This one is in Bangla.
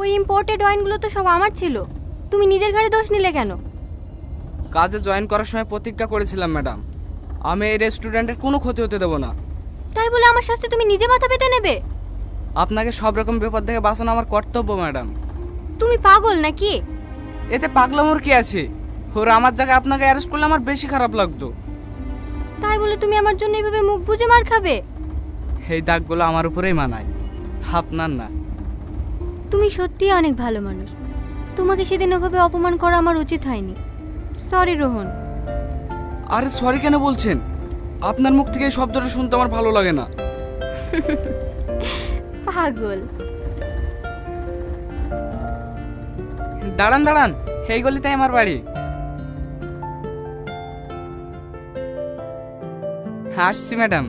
ওই ইম্পোর্টেড ওয়াইনগুলো তো সব আমার ছিল, তুমি নিজের ঘাড়ে দোষ নিলে কেন? কাজে জয়েন করার সময় প্রতিজ্ঞা করেছিলাম ম্যাডাম, আমি এই রেস্টুরেন্টের কোনো ক্ষতি হতে দেবো না। তাই বলে আমার শাস্তি তুমি নিজে মাথা পেতে নেবে? আপনাকে সব রকম বিপদ থেকে বাঁচানো আমার কর্তব্য ম্যাডাম। তুমি পাগল নাকি? এতে পাগলামোর কি আছে? ওরা আমার জায়গায় আপনাকে অ্যারেস্ট করলে আমার বেশি খারাপ লাগতো। তাই বলে তুমি আমার জন্য এভাবে মুখ বুজে মার খাবে? এই দাগগুলো আমার উপরেই মানায়, আপনার না। তুমি সত্যিই অনেক ভালো মানুষ, তোমাকে সেদিন ওভাবে অপমান করা আমার উচিত হয়নি। সরি রোহন। আরে সরি কেন বলছেন? আপনার মুখ থেকে এই শব্দটা শুনতে আমার ভালো লাগে না। পাগল। দাঁড়ান দাঁড়ান, এই গলিতে আমার বাড়ি। আসছি ম্যাডাম।